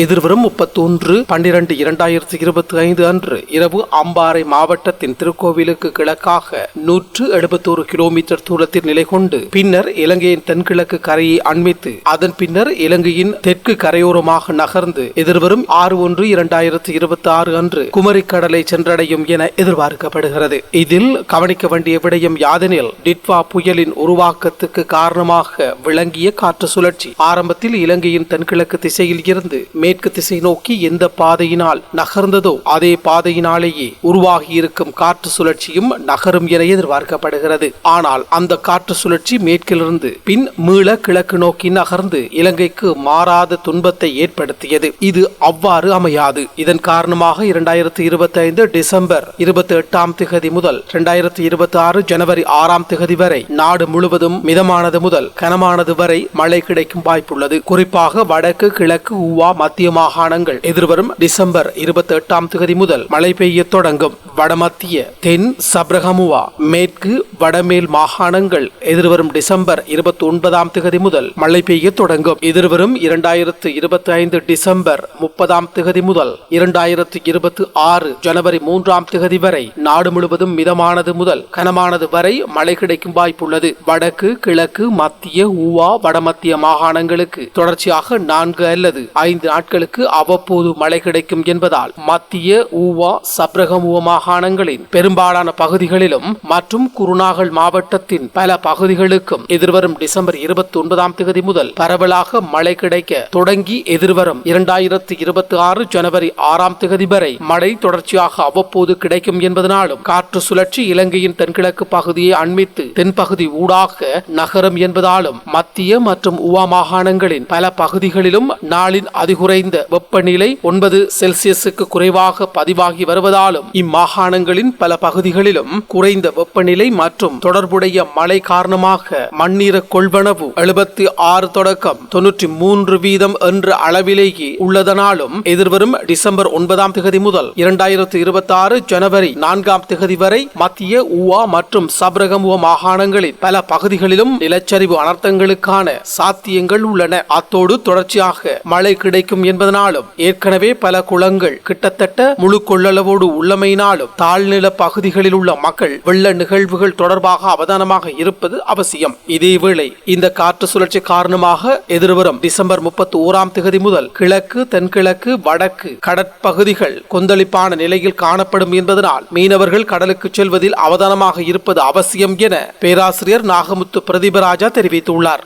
எதிர்வரும் 31/12/2025 அன்று இரவு அம்பாறை மாவட்டத்தின் திருக்கோவிலுக்கு கிழக்காக 171 கிலோமீட்டர் தூரத்தில் நிலை கொண்டு பின்னர் இலங்கையின் தென்கிழக்கு கரையை அண்மித்து அதன் பின்னர் இலங்கையின் தெற்கு கரையோரமாக நகர்ந்து எதிர்வரும் 6/1/2026 அன்று குமரிக்கடலை சென்றடையும் என எதிர்பார்க்கப்படுகிறது. இதில் கவனிக்க வேண்டிய விடயம் யாதெனில் டிட்வா புயலின் உருவாக்கத்துக்கு காரணமாக விளங்கிய காற்று சுழற்சி ஆரம்பத்தில் இலங்கையின் தென்கிழக்கு திசையில் இருந்து மேற்கு திசை நோக்கி எந்த பாதையினால் நகர்ந்ததோ அதே பாதையினாலேயே உருவாகி இருக்கும் காற்று சுழற்சியும் நகரும் என எதிர்பார்க்கப்படுகிறது. ஆனால் அந்த காற்று சுழற்சி மேற்கிலிருந்து பின் மீள கிழக்கு நோக்கி நகர்ந்து இலங்கைக்கு மாறாத துன்பத்தை ஏற்படுத்தியது. இது அவ்வாறு அமையாது. இதன் காரணமாக 2025 டிசம்பர் 28 முதல் 2026 ஜனவரி 6 வரை நாடு முழுவதும் மிதமானது முதல் கனமானது வரை மழை கிடைக்கும் வாய்ப்புள்ளது. குறிப்பாக வடக்கு கிழக்கு ஊவா மத்திய மாகாணங்கள் எதிர்வரும் டிசம்பர் 28 முதல் மழை பெய்ய தொடங்கும். வடமத்திய தென் சப்ரகமுவா மேற்கு வடமேல் மாகாணங்கள் எதிர்வரும் டிசம்பர் 29 முதல் மழை பெய்ய தொடங்கும். எதிர்வரும் 2025 டிசம்பர் 30 முதல் 2026 ஜனவரி 3 வரை நாடு முழுவதும் மிதமானது முதல் கனமானது வரை மழை கிடைக்கும் வாய்ப்புள்ளது. வடக்கு கிழக்கு மத்திய ஊவா வடமத்திய மாகாணங்களுக்கு தொடர்ச்சியாக 4 அல்லது 5 நாட்களுக்கு அவ்வப்போது மழை கிடைக்கும் என்பதால் மத்திய ஊவா சப்ரகமுவ மாகாணங்களின் பெரும்பாலான பகுதிகளிலும் மற்றும் குருநாகல் மாவட்டத்தின் பல பகுதிகளுக்கும் எதிர்வரும் டிசம்பர் 29 முதல் பரவலாக மழை கிடைக்க தொடங்கி எதிர்வரும் 2026 ஜனவரி 6 வரை மழை தொடர்ச்சியாக அவ்வப்போது கிடைக்கும் என்பதனாலும் காற்று சுழற்சி இலங்கையின் தென்கிழக்கு பகுதியை அண்மித்து தென்பகுதி ஊடாக நகரும் என்பதாலும் மத்திய மற்றும் ஊவா மாகாணங்களின் பல பகுதிகளிலும் நாளின் அதிகுறைந்த வெப்பநிலை 9 செல்சியஸுக்கு குறைவாக பதிவாகி வருவதாலும் இம்மாகாணங்களின் பல பகுதிகளிலும் குறைந்த வெப்பநிலை மற்றும் தொடர்புடைய மழை காரணமாக மண்ணீர கொள்வனவு 76 தொடக்கம் 93% என்ற அளவிலேயே உள்ளதனாலும் எதிர்வரும் டிசம்பர் 9 முதல் 2026 ஜனவரி 4 வரை மத்திய ஊவா மற்றும் சப்ரகமுவ மாகாணங்களின் பல பகுதிகளிலும் நிலச்சரிவு அனர்த்தங்களுக்கான சாத்தியங்கள் உள்ளன. அத்தோடு தொடர்ச்சியாக மழை கிடைக்கும் என்பதனாலும் ஏற்கனவே பல குளங்கள் கிட்டத்தட்ட முழு கொள்ளளவோடு உள்ளமையினாலும் தாழ்நில பகுதிகளில் உள்ள மக்கள் வெள்ள நிகழ்வுகள் தொடர்பாக அவதானமாக இருப்பது அவசியம். இதேவேளை இந்த காற்று சுழற்சி காரணமாக எதிர்வரும் டிசம்பர் 31 முதல் கிழக்கு தென்கிழக்கு வடக்கு கடற்பகுதிகள் கொந்தளிப்பான நிலையில் காணப்படும் என்பதனால் மீனவர்கள் கடலுக்கு செல்வதில் அவதானமாக இருப்பது அவசியம் என பேராசிரியர் நாகமுத்து பிரதீபராஜா தெரிவித்துள்ளார்.